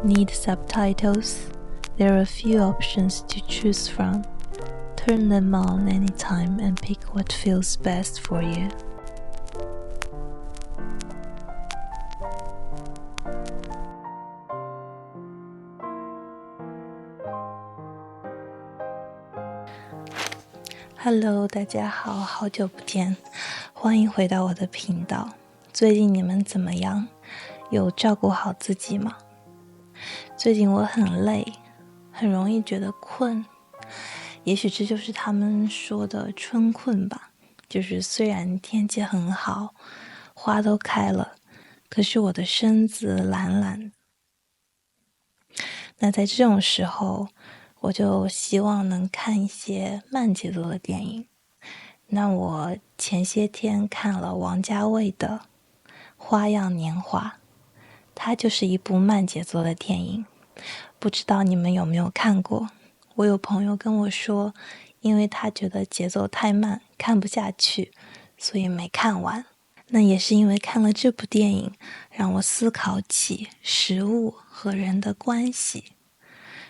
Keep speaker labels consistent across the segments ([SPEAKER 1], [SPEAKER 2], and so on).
[SPEAKER 1] Need subtitles? There are a few options to choose from. Turn them on anytime and pick what feels best for you. Hello， 大家好，好久不见，欢迎回到我的频道。最近你们怎么样？有照顾好自己吗？最近我很累，很容易觉得困，也许这就是他们说的春困吧。就是虽然天气很好，花都开了，可是我的身子懒懒的。那在这种时候，我就希望能看一些慢节奏的电影。那我前些天看了王家卫的《花样年华》，它就是一部慢节奏的电影，不知道你们有没有看过？我有朋友跟我说，因为他觉得节奏太慢，看不下去，所以没看完。那也是因为看了这部电影，让我思考起食物和人的关系，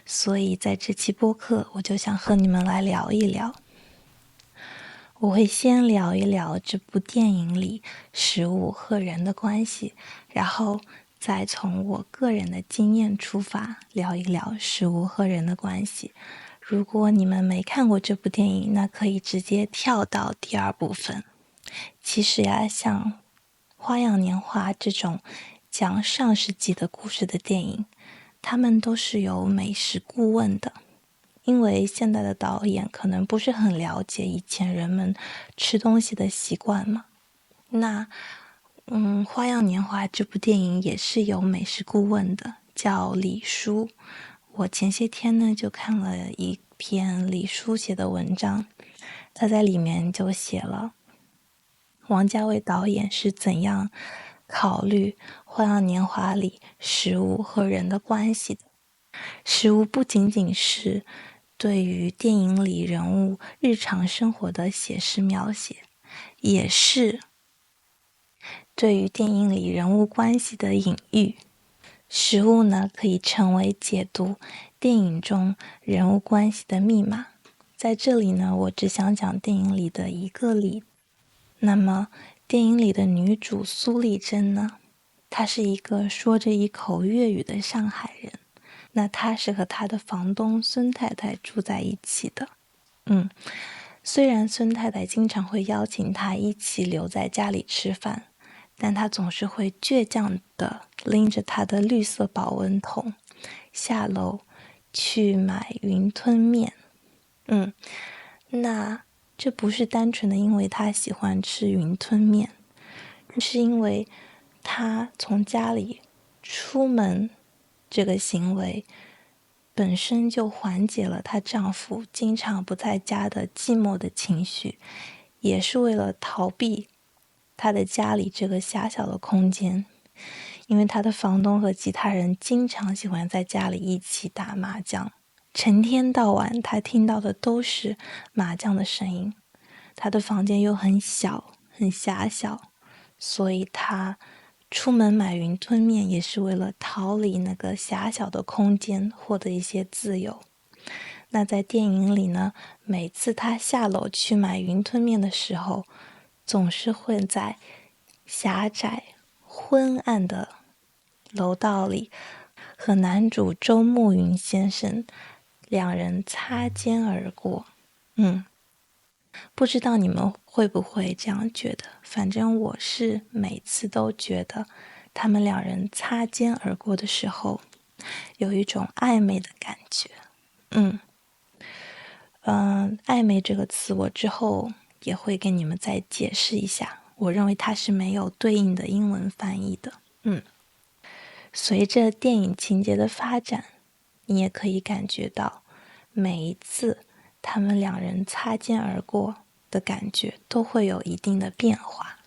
[SPEAKER 1] 所以在这期播客，我就想和你们来聊一聊。我会先聊一聊这部电影里食物和人的关系，然后再从我个人的经验出发，聊一聊食物和人的关系。如果你们没看过这部电影，那可以直接跳到第二部分。其实呀，像《花样年华》这种讲上世纪的故事的电影，他们都是有美食顾问的。因为现在的导演可能不是很了解以前人们吃东西的习惯嘛。那《花样年华》这部电影也是有美食顾问的，叫李叔。我前些天呢就看了一篇李叔写的文章，他在里面就写了王家卫导演是怎样考虑《花样年华》里食物和人的关系的。食物不仅仅是对于电影里人物日常生活的写实描写，也是对于电影里人物关系的隐喻。食物呢，可以成为解读电影中人物关系的密码。在这里呢，我只想讲电影里的一个例子。那么，电影里的女主苏丽珍呢，她是一个说着一口粤语的上海人。那她是和她的房东孙太太住在一起的。虽然孙太太经常会邀请她一起留在家里吃饭，但她总是会倔强地拎着她的绿色保温桶下楼去买云吞面。那这不是单纯的因为她喜欢吃云吞面，是因为她从家里出门这个行为本身就缓解了她丈夫经常不在家的寂寞的情绪，也是为了逃避她的家里这个狭小的空间。因为她的房东和其他人经常喜欢在家里一起打麻将，成天到晚她听到的都是麻将的声音。她的房间又很小很狭小，所以她出门买云吞面也是为了逃离那个狭小的空间，获得一些自由。那在电影里呢，每次她下楼去买云吞面的时候，总是会在狭窄昏暗的楼道里和男主周慕云先生两人擦肩而过。不知道你们会不会这样觉得，反正我是每次都觉得他们两人擦肩而过的时候有一种暧昧的感觉。暧昧这个词我之后也会给你们再解释一下，我认为它是没有对应的英文翻译的。随着电影情节的发展，你也可以感觉到每一次他们两人擦肩而过的感觉都会有一定的变化。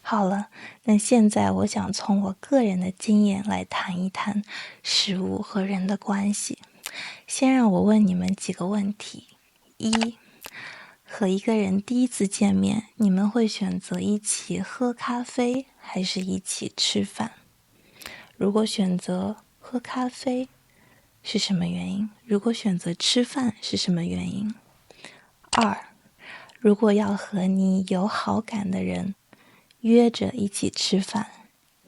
[SPEAKER 1] 好了，那现在我想从我个人的经验来谈一谈食物和人的关系。先让我问你们几个问题：一，和一个人第一次见面，你们会选择一起喝咖啡还是一起吃饭？如果选择喝喝咖啡是什么原因？如果选择吃饭是什么原因？2，如果要和你有好感的人约着一起吃饭，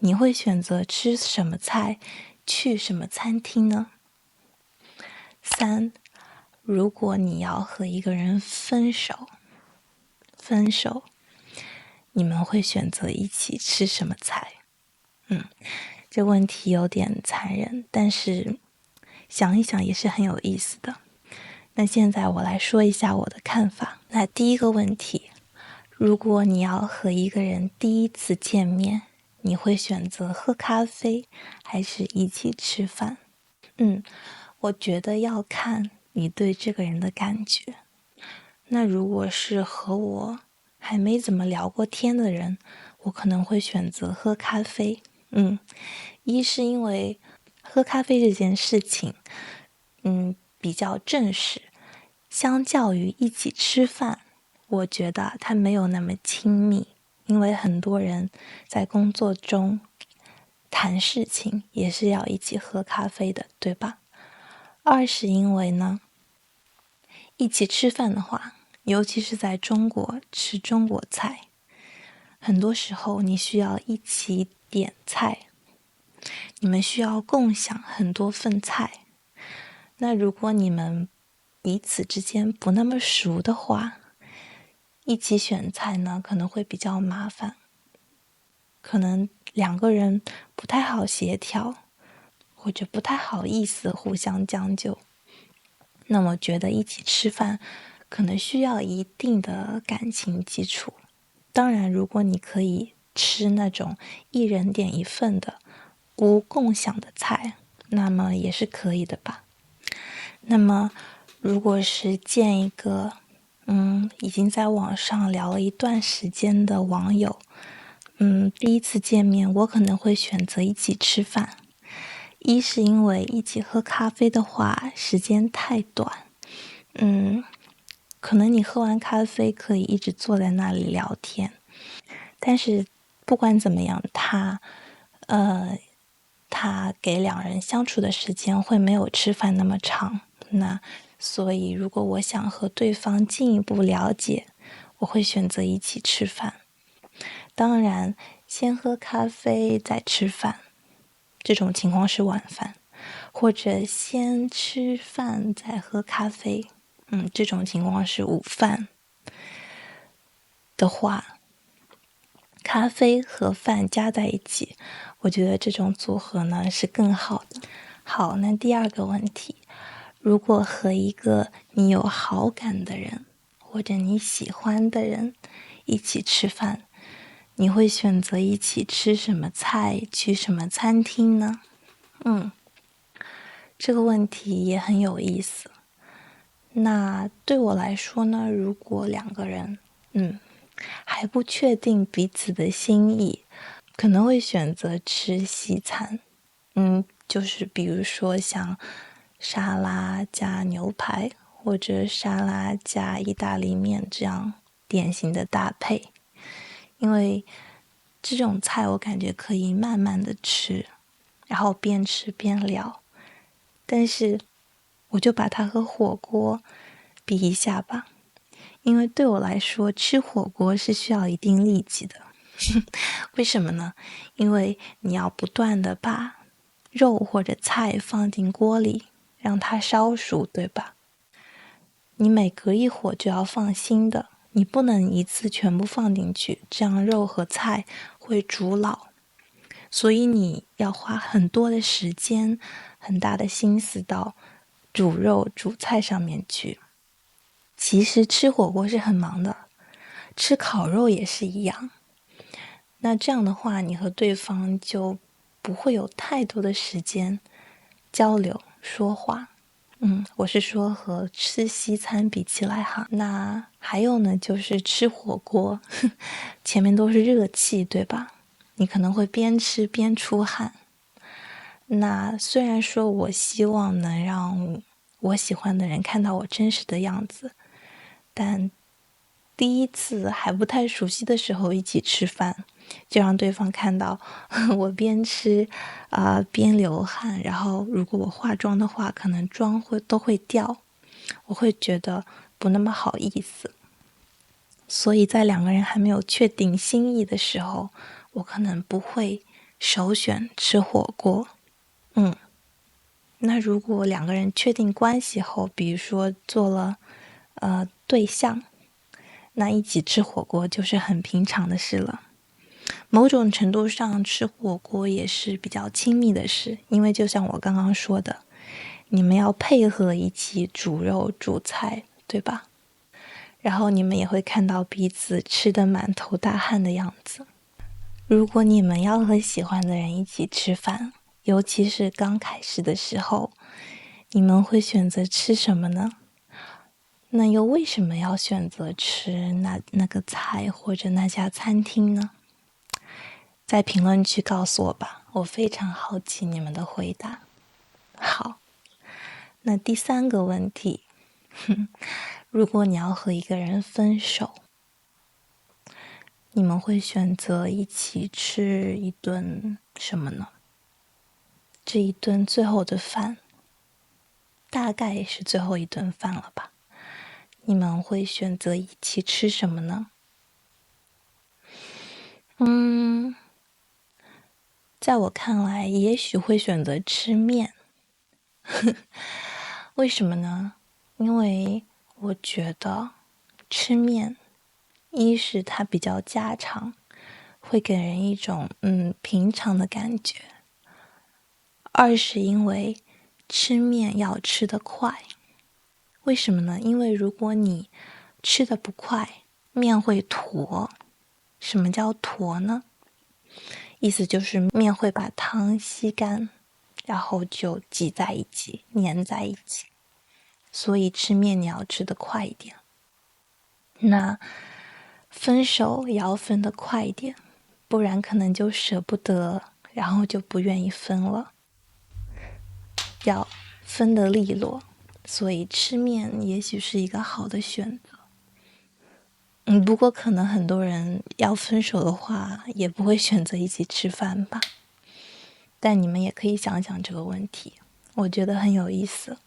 [SPEAKER 1] 你会选择吃什么菜，去什么餐厅呢？3，如果你要和一个人分手，你们会选择一起吃什么菜？这问题有点残忍，但是想一想也是很有意思的。那现在我来说一下我的看法。那第一个问题，如果你要和一个人第一次见面，你会选择喝咖啡还是一起吃饭？我觉得要看你对这个人的感觉。那如果是和我还没怎么聊过天的人，我可能会选择喝咖啡。一是因为喝咖啡这件事情，比较正式，相较于一起吃饭，我觉得它没有那么亲密，因为很多人在工作中谈事情也是要一起喝咖啡的，对吧？2是因为呢，一起吃饭的话，尤其是在中国吃中国菜，很多时候你需要一起点菜，你们需要共享很多份菜。那如果你们彼此之间不那么熟的话，一起选菜呢可能会比较麻烦，可能2个人不太好协调，或者不太好意思互相将就。那么觉得一起吃饭可能需要一定的感情基础。当然，如果你可以吃那种一人点一份的无共享的菜，那么也是可以的吧。那么如果是见一个已经在网上聊了一段时间的网友，第一次见面我可能会选择一起吃饭。一是因为一起喝咖啡的话时间太短，可能你喝完咖啡可以一直坐在那里聊天，但是不管怎么样，他给2人相处的时间会没有吃饭那么长。那所以如果我想和对方进一步了解，我会选择一起吃饭。当然，先喝咖啡再吃饭，这种情况是晚饭，或者先吃饭再喝咖啡，这种情况是午饭的话，咖啡和饭加在一起，我觉得这种组合呢是更好的。好，那第2个问题，如果和一个你有好感的人或者你喜欢的人一起吃饭，你会选择一起吃什么菜，去什么餐厅呢？这个问题也很有意思。那对我来说呢，如果2个人还不确定彼此的心意，可能会选择吃西餐。就是比如说像沙拉加牛排，或者沙拉加意大利面这样典型的搭配。因为这种菜我感觉可以慢慢的吃，然后边吃边聊。但是我就把它和火锅比一下吧，因为对我来说吃火锅是需要一定力气的。为什么呢？因为你要不断的把肉或者菜放进锅里让它烧熟，对吧？你每隔一会儿就要放新的，你不能一次全部放进去，这样肉和菜会煮老。所以你要花很多的时间，很大的心思到煮肉煮菜上面去。其实吃火锅是很忙的，吃烤肉也是一样。那这样的话，你和对方就不会有太多的时间交流说话。我是说和吃西餐比起来哈。那还有呢，就是吃火锅，前面都是热气，对吧？你可能会边吃边出汗。那虽然说我希望能让我喜欢的人看到我真实的样子，但第一次还不太熟悉的时候一起吃饭，就让对方看到我边吃边流汗，然后如果我化妆的话，可能妆都会掉，我会觉得不那么好意思。所以在两个人还没有确定心意的时候，我可能不会首选吃火锅。那如果两个人确定关系后，比如说做了对象，那一起吃火锅就是很平常的事了。某种程度上，吃火锅也是比较亲密的事，因为就像我刚刚说的，你们要配合一起煮肉煮菜，对吧？然后你们也会看到彼此吃得满头大汗的样子。如果你们要和喜欢的人一起吃饭，尤其是刚开始的时候，你们会选择吃什么呢？那又为什么要选择吃那个菜或者那家餐厅呢？在评论区告诉我吧，我非常好奇你们的回答。好，那第3个问题，如果你要和一个人分手，你们会选择一起吃一顿什么呢？这一顿最后的饭，大概也是最后一顿饭了吧？你们会选择一起吃什么呢？在我看来，也许会选择吃面。为什么呢？因为我觉得吃面，一是它比较家常，会给人一种平常的感觉；二是因为吃面要吃得快。为什么呢？因为如果你吃得不快，面会坨。什么叫坨呢？意思就是面会把汤吸干，然后就挤在一起，粘在一起。所以吃面你要吃得快一点。那分手也要分得快一点，不然可能就舍不得，然后就不愿意分了。要分得利落，所以吃面也许是一个好的选择。不过可能很多人要分手的话，也不会选择一起吃饭吧。但你们也可以想想这个问题，我觉得很有意思。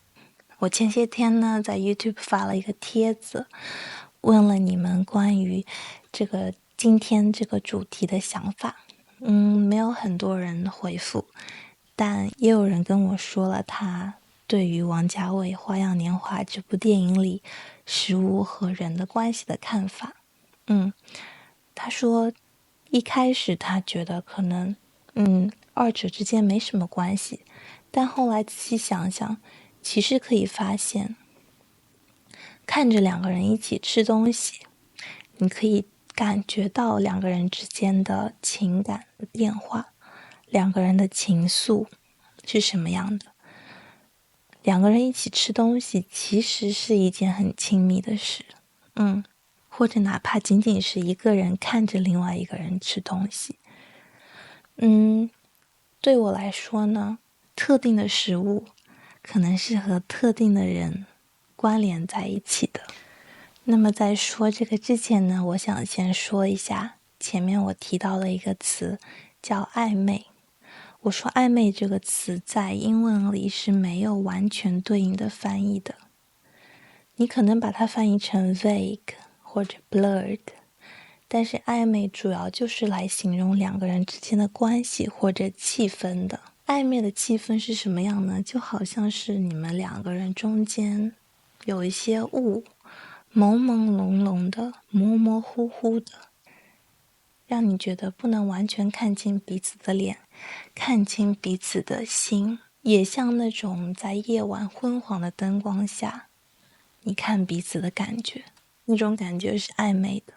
[SPEAKER 1] 我前些天呢，在 YouTube 发了一个帖子，问了你们关于今天这个主题的想法。没有很多人回复，但也有人跟我说了他对于王家卫《花样年华》这部电影里食物和人的关系的看法。他说一开始他觉得可能二者之间没什么关系，但后来仔细想想，其实可以发现，看着两个人一起吃东西，你可以感觉到两个人之间的情感的变化，两个人的情愫是什么样的。两个人一起吃东西其实是一件很亲密的事，或者哪怕仅仅是一个人看着另外一个人吃东西。对我来说呢，特定的食物可能是和特定的人关联在一起的。那么在说这个之前呢，我想先说一下前面我提到的一个词叫暧昧。我说暧昧这个词在英文里是没有完全对应的翻译的，你可能把它翻译成 vague 或者 blurred， 但是暧昧主要就是来形容两个人之间的关系或者气氛的。暧昧的气氛是什么样呢？就好像是你们两个人中间有一些雾，朦朦胧胧的，模模糊糊的，让你觉得不能完全看清彼此的脸，看清彼此的心，也像那种在夜晚昏黄的灯光下，你看彼此的感觉，那种感觉是暧昧的。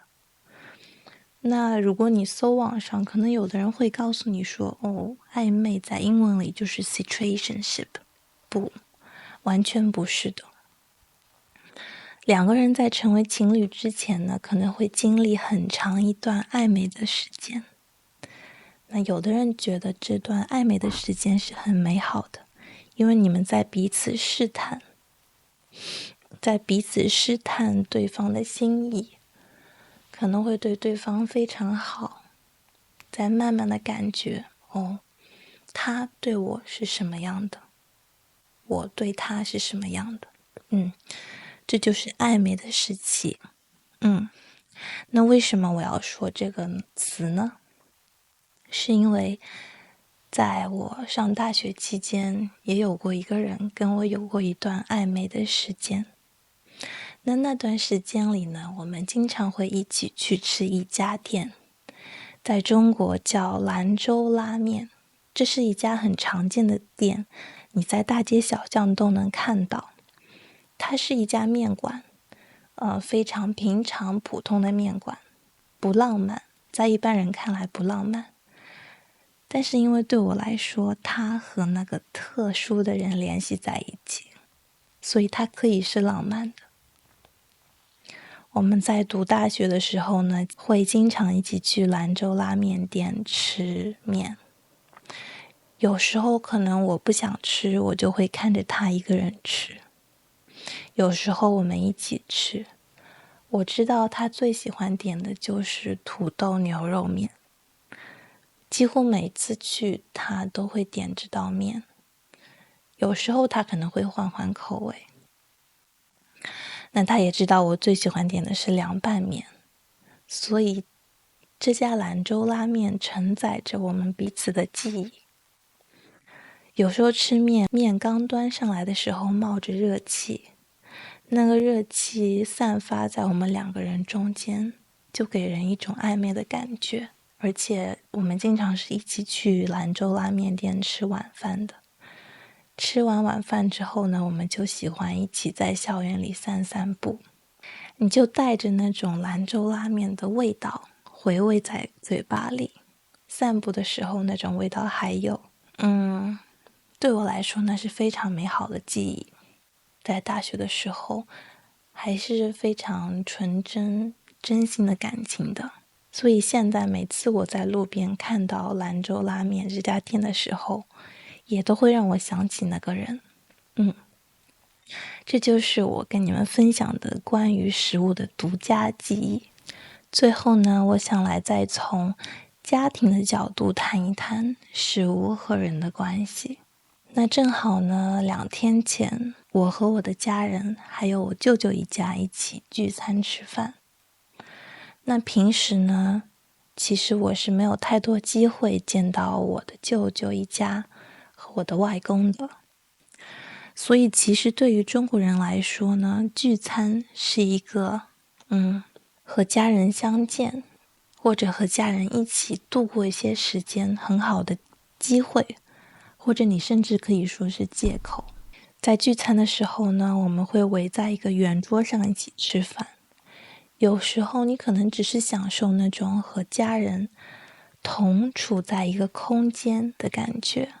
[SPEAKER 1] 那如果你搜网上，可能有的人会告诉你说，暧昧在英文里就是 situationship， 不，完全不是的。两个人在成为情侣之前呢，可能会经历很长一段暧昧的时间。那有的人觉得这段暧昧的时间是很美好的，因为你们在彼此试探对方的心意。可能会对对方非常好，再慢慢的感觉，他对我是什么样的，我对他是什么样的。这就是暧昧的时期。那为什么我要说这个词呢？是因为在我上大学期间，也有过一个人跟我有过一段暧昧的时间。那段时间里呢，我们经常会一起去吃一家店，在中国叫兰州拉面。这是一家很常见的店，你在大街小巷都能看到。它是一家面馆，非常平常普通的面馆，不浪漫，在一般人看来不浪漫。但是因为对我来说，它和那个特殊的人联系在一起，所以它可以是浪漫的。我们在读大学的时候呢，会经常一起去兰州拉面店吃面。有时候可能我不想吃，我就会看着他一个人吃。有时候我们一起吃，我知道他最喜欢点的就是土豆牛肉面。几乎每次去，他都会点这道面。有时候他可能会换换口味。那他也知道我最喜欢点的是凉拌面，所以这家兰州拉面承载着我们彼此的记忆。有时候吃面，面刚端上来的时候冒着热气，那个热气散发在我们两个人中间，就给人一种暧昧的感觉。而且我们经常是一起去兰州拉面店吃晚饭的。吃完晚饭之后呢，我们就喜欢一起在校园里散散步。你就带着那种兰州拉面的味道回味在嘴巴里，散步的时候那种味道还有。对我来说那是非常美好的记忆。在大学的时候还是非常纯真真心的感情的，所以现在每次我在路边看到兰州拉面这家店的时候，也都会让我想起那个人。这就是我跟你们分享的关于食物的独家记忆。最后呢，我想来再从家庭的角度谈一谈食物和人的关系。那正好呢，2天前，我和我的家人还有我舅舅一家一起聚餐吃饭。那平时呢，其实我是没有太多机会见到我的舅舅一家和我的外公的。所以其实对于中国人来说呢，聚餐是一个和家人相见，或者和家人一起度过一些时间很好的机会，或者你甚至可以说是借口。在聚餐的时候呢，我们会围在一个圆桌上一起吃饭。有时候你可能只是享受那种和家人同处在一个空间的感觉。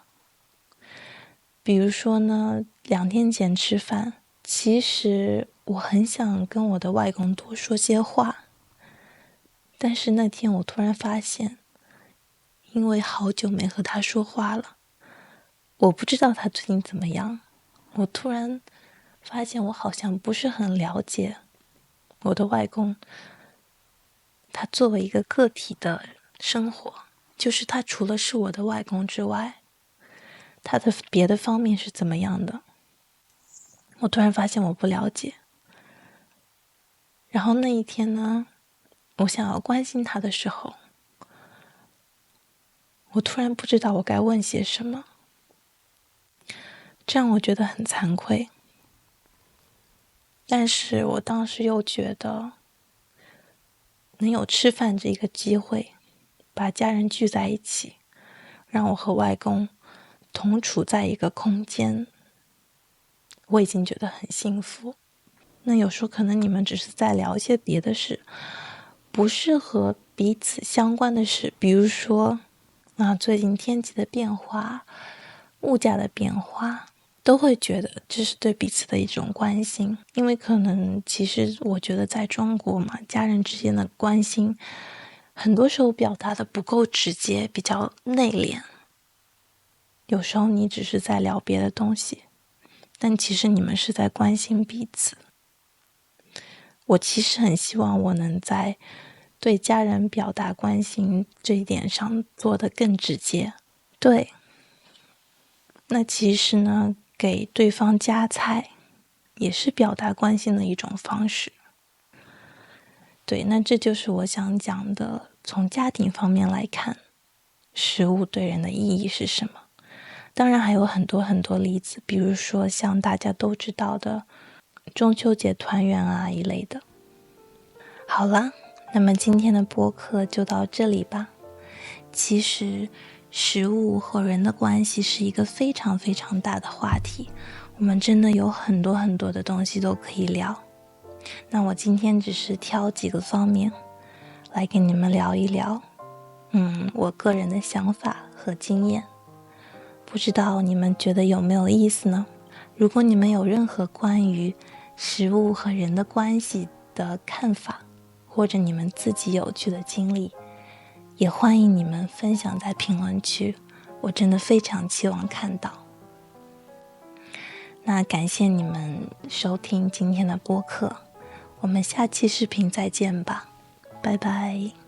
[SPEAKER 1] 比如说呢，2天前吃饭，其实我很想跟我的外公多说些话，但是那天我突然发现，因为好久没和他说话了，我不知道他最近怎么样，我突然发现我好像不是很了解我的外公，他作为一个个体的生活，就是他除了是我的外公之外，他的别的方面是怎么样的。我突然发现我不了解。然后那一天呢，我想要关心他的时候，我突然不知道我该问些什么，这让我觉得很惭愧。但是我当时又觉得，能有吃饭这个机会，把家人聚在一起，让我和外公同处在一个空间，我已经觉得很幸福。那有时候可能你们只是在聊一些别的事，不是和彼此相关的事，比如说最近天气的变化，物价的变化，都会觉得这是对彼此的一种关心。因为可能其实我觉得在中国嘛，家人之间的关心很多时候表达的不够直接，比较内敛。有时候你只是在聊别的东西，但其实你们是在关心彼此。我其实很希望我能在对家人表达关心这一点上做得更直接。对，那其实呢，给对方夹菜也是表达关心的一种方式。对，那这就是我想讲的，从家庭方面来看，食物对人的意义是什么。当然还有很多很多例子，比如说像大家都知道的中秋节团圆啊一类的。好啦，那么今天的播客就到这里吧。其实食物和人的关系是一个非常非常大的话题，我们真的有很多很多的东西都可以聊。那我今天只是挑几个方面来跟你们聊一聊，我个人的想法和经验。不知道你们觉得有没有意思呢？如果你们有任何关于食物和人的关系的看法，或者你们自己有趣的经历，也欢迎你们分享在评论区，我真的非常期望看到。那感谢你们收听今天的播客，我们下期视频再见吧，拜拜。